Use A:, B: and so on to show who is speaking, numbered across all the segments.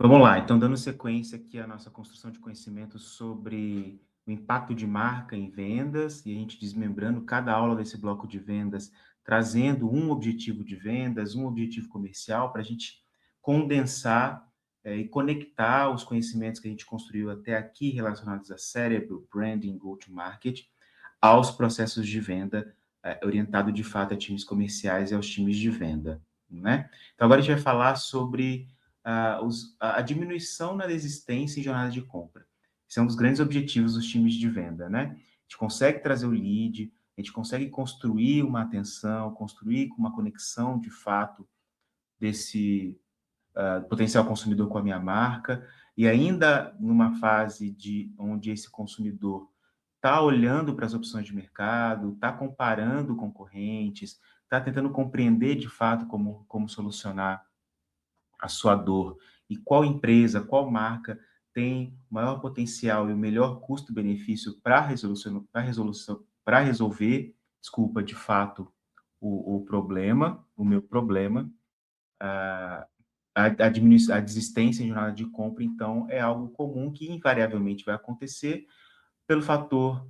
A: Vamos lá, então dando sequência aqui à nossa construção de conhecimento sobre o impacto de marca em vendas, e a gente desmembrando cada aula desse bloco de vendas, trazendo um objetivo de vendas, um objetivo comercial, para a gente condensar e conectar os conhecimentos que a gente construiu até aqui relacionados a cérebro, branding, go-to-market, aos processos de venda, orientado de fato a times comerciais e aos times de venda, né? Então agora a gente vai falar sobre a diminuição na desistência em jornada de compra. Esse é um dos grandes objetivos dos times de venda, né? A gente consegue trazer o lead, a gente consegue construir uma atenção, construir uma conexão de fato desse potencial consumidor com a minha marca, e ainda numa fase onde esse consumidor está olhando para as opções de mercado, está comparando concorrentes, está tentando compreender de fato como solucionar a sua dor e qual empresa, qual marca tem o maior potencial e o melhor custo-benefício para resolver, desculpa, de fato, o problema, o meu problema, a desistência em jornada de compra, então, é algo comum que invariavelmente vai acontecer pelo fator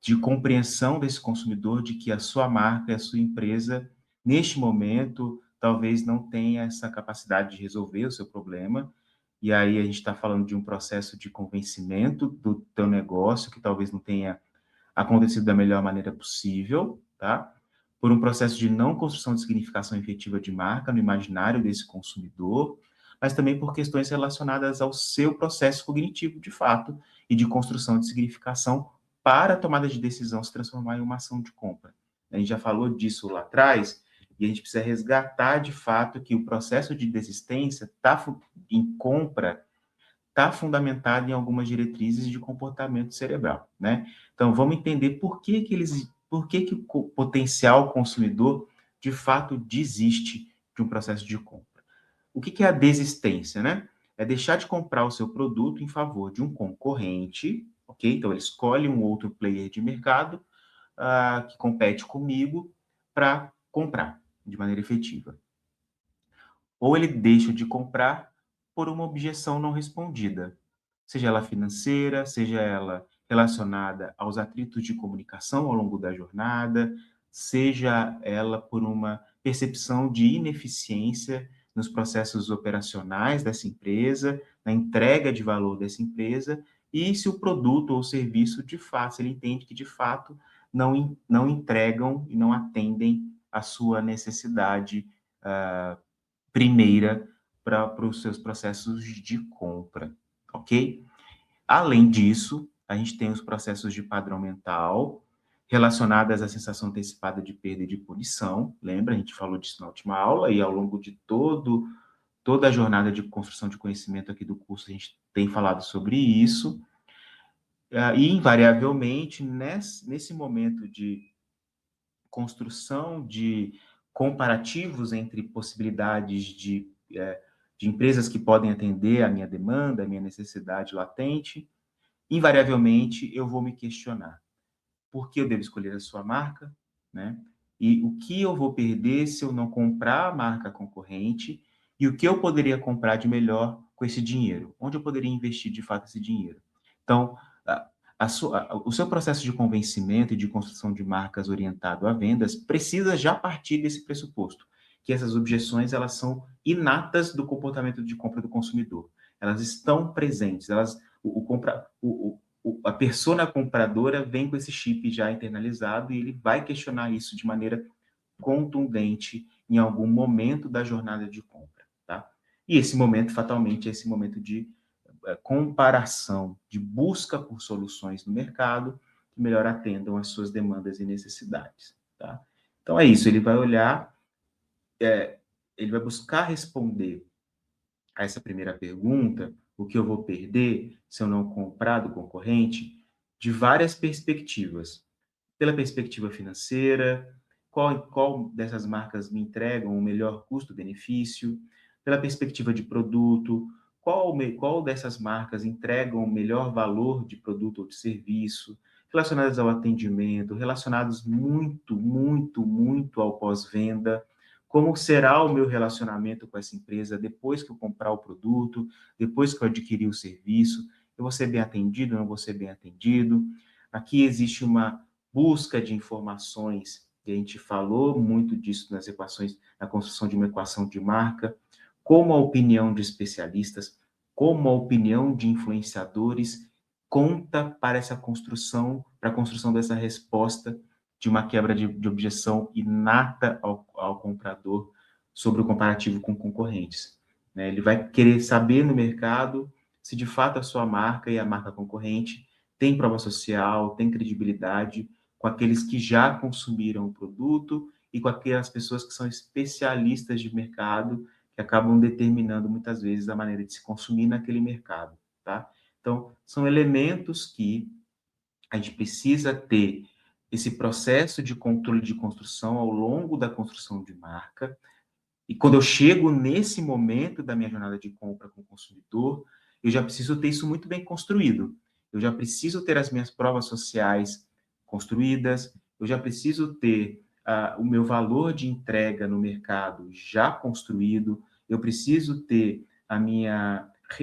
A: de compreensão desse consumidor de que a sua marca, a sua empresa, neste momento, talvez não tenha essa capacidade de resolver o seu problema. E aí a gente está falando de um processo de convencimento do teu negócio, que talvez não tenha acontecido da melhor maneira possível, tá? Por um processo de não construção de significação efetiva de marca no imaginário desse consumidor, mas também por questões relacionadas ao seu processo cognitivo, de fato, e de construção de significação para a tomada de decisão se transformar em uma ação de compra. A gente já falou disso lá atrás, e a gente precisa resgatar, de fato, que o processo de desistência em compra está fundamentado em algumas diretrizes de comportamento cerebral, né? Então, vamos entender por que o potencial consumidor, de fato, desiste de um processo de compra. O que é a desistência, né? É deixar de comprar o seu produto em favor de um concorrente, ok? Então, ele escolhe um outro player de mercado que compete comigo para comprar de maneira efetiva. Ou ele deixa de comprar por uma objeção não respondida, seja ela financeira, seja ela relacionada aos atritos de comunicação ao longo da jornada, seja ela por uma percepção de ineficiência nos processos operacionais dessa empresa, na entrega de valor dessa empresa, e se o produto ou serviço, de fato, se ele entende que, de fato, não entregam e não atendem à sua necessidade primeira para os seus processos de compra, ok? Além disso, a gente tem os processos de padrão mental relacionados à sensação antecipada de perda e de punição. Lembra? A gente falou disso na última aula e ao longo de toda a jornada de construção de conhecimento aqui do curso, a gente tem falado sobre isso. E, invariavelmente, nesse momento de construção de comparativos entre possibilidades de empresas que podem atender a minha demanda, a minha necessidade latente, invariavelmente eu vou me questionar por que eu devo escolher a sua marca, né? E o que eu vou perder se eu não comprar a marca concorrente e o que eu poderia comprar de melhor com esse dinheiro? Onde eu poderia investir de fato esse dinheiro? Então, o seu processo de convencimento e de construção de marcas orientado a vendas precisa já partir desse pressuposto, que essas objeções elas são inatas do comportamento de compra do consumidor. Elas estão presentes, a persona compradora vem com esse chip já internalizado e ele vai questionar isso de maneira contundente em algum momento da jornada de compra, tá? E esse momento, fatalmente, é esse momento de comparação, de busca por soluções no mercado que melhor atendam às suas demandas e necessidades, tá? Então é isso, ele vai olhar, ele vai buscar responder a essa primeira pergunta, o que eu vou perder se eu não comprar do concorrente, de várias perspectivas. Pela perspectiva financeira, qual dessas marcas me entregam o melhor custo-benefício? Pela perspectiva de produto, qual dessas marcas entregam o melhor valor de produto ou de serviço? Relacionadas ao atendimento, relacionados muito, muito, muito ao pós-venda, Como será o meu relacionamento com essa empresa depois que eu comprar o produto, depois que eu adquirir o serviço? Eu vou ser bem atendido, não vou ser bem atendido? Aqui existe uma busca de informações, e a gente falou muito disso nas equações, na construção de uma equação de marca, como a opinião de especialistas, como a opinião de influenciadores conta para essa construção, para a construção dessa resposta de uma quebra de objeção inata ao comprador sobre o comparativo com concorrentes. Né? Ele vai querer saber no mercado se de fato a sua marca e a marca concorrente tem prova social, tem credibilidade com aqueles que já consumiram o produto e com aquelas pessoas que são especialistas de mercado que acabam determinando muitas vezes a maneira de se consumir naquele mercado, tá? Então, são elementos que a gente precisa ter esse processo de controle de construção ao longo da construção de marca. E quando eu chego nesse momento da minha jornada de compra com o consumidor, eu já preciso ter isso muito bem construído. Eu já preciso ter as minhas provas sociais construídas, eu já preciso ter o meu valor de entrega no mercado já construído, eu preciso ter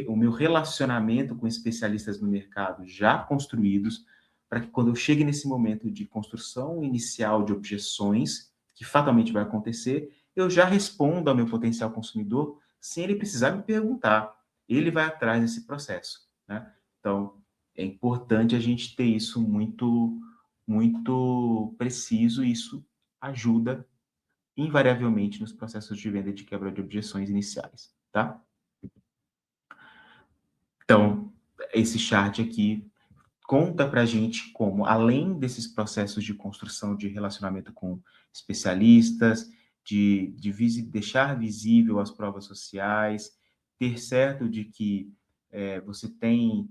A: o meu relacionamento com especialistas no mercado já construídos, para que quando eu chegue nesse momento de construção inicial de objeções, que fatalmente vai acontecer, eu já respondo ao meu potencial consumidor sem ele precisar me perguntar. Ele vai atrás desse processo, né? Então, é importante a gente ter isso muito, muito preciso, e isso ajuda invariavelmente nos processos de venda e de quebra de objeções iniciais, tá? Então, esse chart aqui conta para a gente como, além desses processos de construção de relacionamento com especialistas, de deixar visível as provas sociais, ter certo de que você tem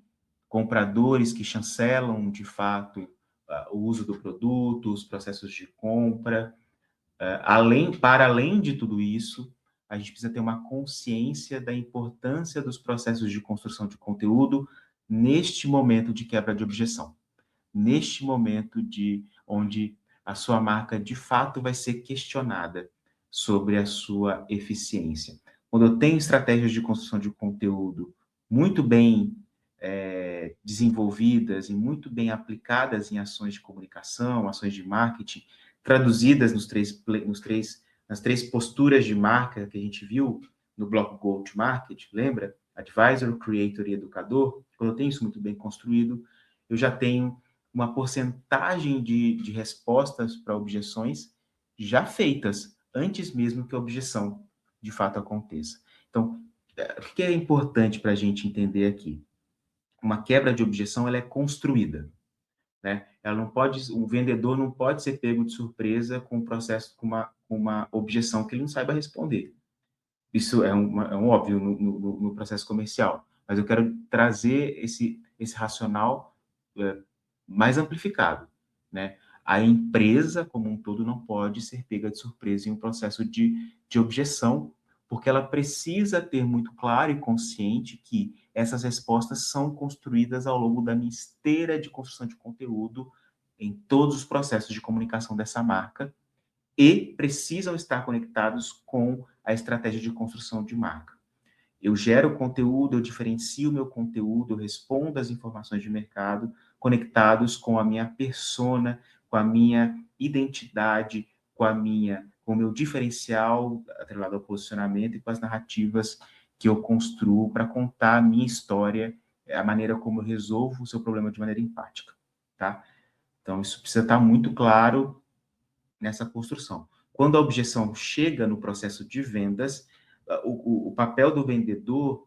A: compradores que chancelam, de fato, o uso do produto, os processos de compra. Para além de tudo isso, a gente precisa ter uma consciência da importância dos processos de construção de conteúdo neste momento de quebra de objeção, neste momento onde a sua marca de fato vai ser questionada sobre a sua eficiência. Quando eu tenho estratégias de construção de conteúdo muito bem desenvolvidas e muito bem aplicadas em ações de comunicação, ações de marketing, traduzidas nas três posturas de marca que a gente viu no bloco Go to Market, lembra? Advisor, Creator e Educador. Quando eu tenho isso muito bem construído, eu já tenho uma porcentagem de respostas para objeções já feitas, antes mesmo que a objeção de fato aconteça. Então, o que é importante para a gente entender aqui? Uma quebra de objeção ela é construída, né? Ela não pode, o vendedor não pode ser pego de surpresa com um processo, com uma objeção que ele não saiba responder. Isso é um óbvio no processo comercial, mas eu quero trazer esse racional mais amplificado, né? A empresa como um todo não pode ser pega de surpresa em um processo de objeção, porque ela precisa ter muito claro e consciente que essas respostas são construídas ao longo da minha esteira de construção de conteúdo em todos os processos de comunicação dessa marca e precisam estar conectados com a estratégia de construção de marca. Eu gero conteúdo, eu diferencio meu conteúdo, eu respondo às informações de mercado conectados com a minha persona, com a minha identidade, com o meu diferencial atrelado ao posicionamento e com as narrativas que eu construo para contar a minha história, a maneira como eu resolvo o seu problema de maneira empática, tá? Então, isso precisa estar muito claro nessa construção. Quando a objeção chega no processo de vendas, o papel do vendedor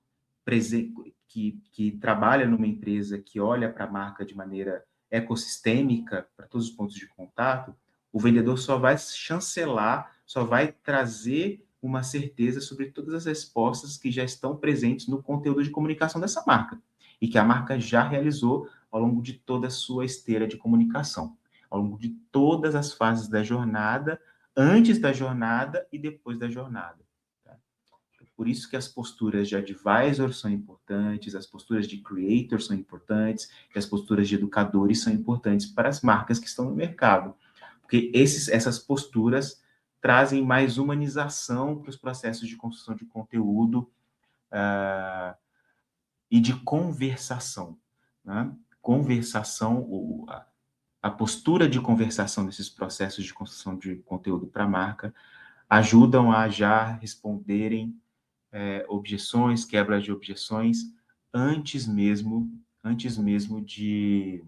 A: que trabalha numa empresa que olha para a marca de maneira ecossistêmica, para todos os pontos de contato, o vendedor só vai chancelar, só vai trazer uma certeza sobre todas as respostas que já estão presentes no conteúdo de comunicação dessa marca e que a marca já realizou ao longo de toda a sua esteira de comunicação, ao longo de todas as fases da jornada, antes da jornada e depois da jornada. Tá? Por isso que as posturas de advisor são importantes, as posturas de creator são importantes, e as posturas de educadores são importantes para as marcas que estão no mercado. Porque essas posturas trazem mais humanização para os processos de construção de conteúdo e de conversação, né? Conversação, a postura de conversação nesses processos de construção de conteúdo para a marca ajudam a já responderem objeções, quebras de objeções, antes mesmo de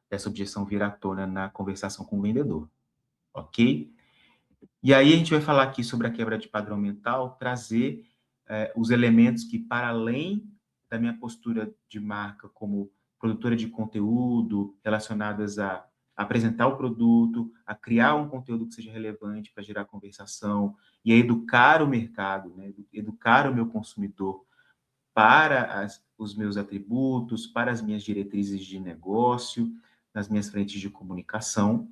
A: essa objeção vir à tona na conversação com o vendedor, ok? E aí a gente vai falar aqui sobre a quebra de padrão mental, trazer os elementos que, para além da minha postura de marca como produtora de conteúdo, relacionadas a apresentar o produto, a criar um conteúdo que seja relevante para gerar conversação e a educar o mercado, né? Educar o meu consumidor para os meus atributos, para as minhas diretrizes de negócio, nas minhas frentes de comunicação,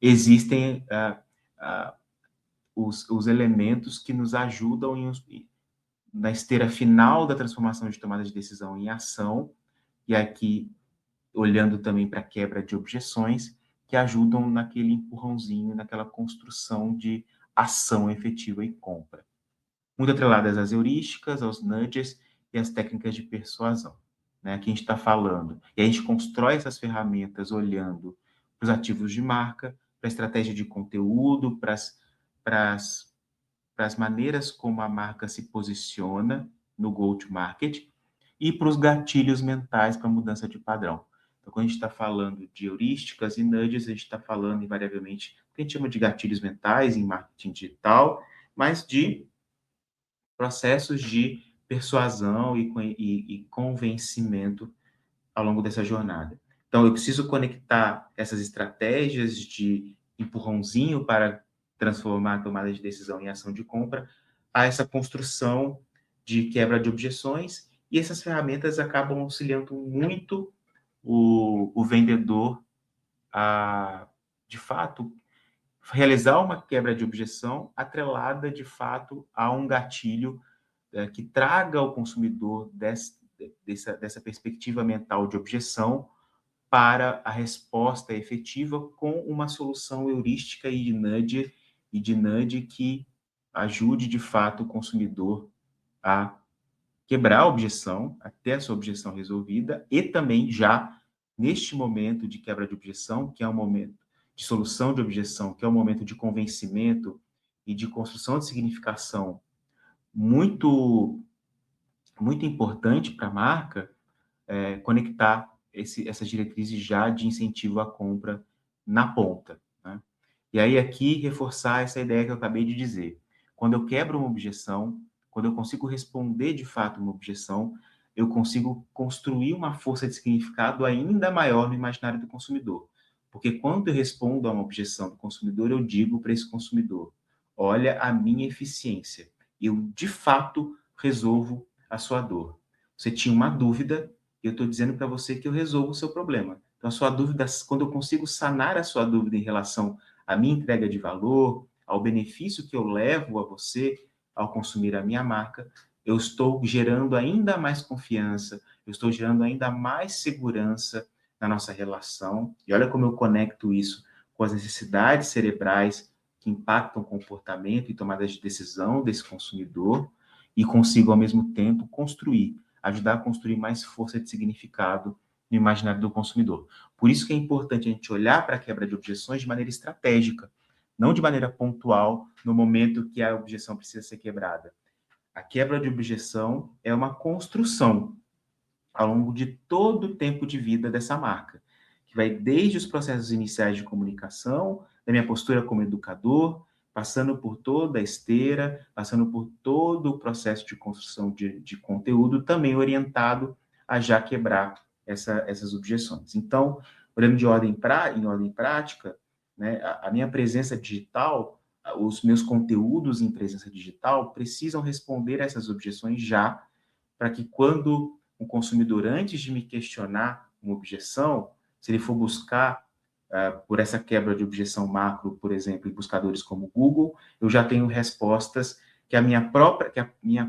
A: existem os elementos que nos ajudam na esteira final da transformação de tomada de decisão em ação, e aqui olhando também para a quebra de objeções, que ajudam naquele empurrãozinho, naquela construção de ação efetiva e compra. Muito atreladas às heurísticas, aos nudges e às técnicas de persuasão, né? Que a gente está falando. E a gente constrói essas ferramentas olhando para os ativos de marca, para a estratégia de conteúdo, para as maneiras como a marca se posiciona no go-to-market e para os gatilhos mentais para a mudança de padrão. Então, quando a gente está falando de heurísticas e nudges, a gente está falando, invariavelmente, o que a gente chama de gatilhos mentais em marketing digital, mas de processos de persuasão e convencimento ao longo dessa jornada. Então, eu preciso conectar essas estratégias de empurrãozinho para transformar a tomada de decisão em ação de compra a essa construção de quebra de objeções, e essas ferramentas acabam auxiliando muito o vendedor a, de fato, realizar uma quebra de objeção atrelada, de fato, a um gatilho que traga ao consumidor dessa perspectiva mental de objeção para a resposta efetiva com uma solução heurística e de nudge que ajude, de fato, o consumidor a quebrar a objeção, a ter a sua objeção resolvida, e também já neste momento de quebra de objeção, que é um momento de solução de objeção, que é um momento de convencimento e de construção de significação muito muito importante para a marca, conectar essas diretrizes já de incentivo à compra na ponta, né? E aí aqui reforçar essa ideia que eu acabei de dizer. Quando eu quebro uma objeção, quando eu consigo responder de fato uma objeção, eu consigo construir uma força de significado ainda maior no imaginário do consumidor. Porque quando eu respondo a uma objeção do consumidor, eu digo para esse consumidor: olha a minha eficiência, eu de fato resolvo a sua dor. Você tinha uma dúvida, e eu estou dizendo para você que eu resolvo o seu problema. Então, a sua dúvida, quando eu consigo sanar a sua dúvida em relação à minha entrega de valor, ao benefício que eu levo a você ao consumir a minha marca, eu estou gerando ainda mais confiança, eu estou gerando ainda mais segurança na nossa relação. E olha como eu conecto isso com as necessidades cerebrais que impactam o comportamento e tomadas de decisão desse consumidor, e consigo, ao mesmo tempo, ajudar a construir mais força de significado no imaginário do consumidor. Por isso que é importante a gente olhar para a quebra de objeções de maneira estratégica, não de maneira pontual, no momento que a objeção precisa ser quebrada. A quebra de objeção é uma construção ao longo de todo o tempo de vida dessa marca, que vai desde os processos iniciais de comunicação, da minha postura como educador, passando por toda a esteira, passando por todo o processo de construção de conteúdo, também orientado a já quebrar essas objeções. Então, olhando em ordem prática, né, a minha presença digital, os meus conteúdos em presença digital precisam responder a essas objeções já, para que quando o consumidor, antes de me questionar uma objeção, se ele for buscar por essa quebra de objeção macro, por exemplo, em buscadores como Google, eu já tenho respostas que a minha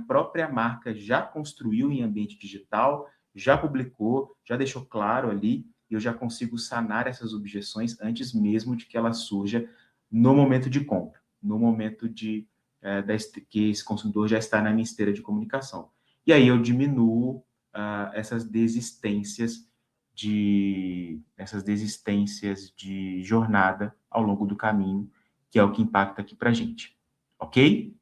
A: própria marca já construiu em ambiente digital, já publicou, já deixou claro ali, e eu já consigo sanar essas objeções antes mesmo de que ela surja no momento de compra, no momento que esse consumidor já está na minha esteira de comunicação. E aí eu diminuo essas desistências de jornada ao longo do caminho, que é o que impacta aqui para a gente. Ok?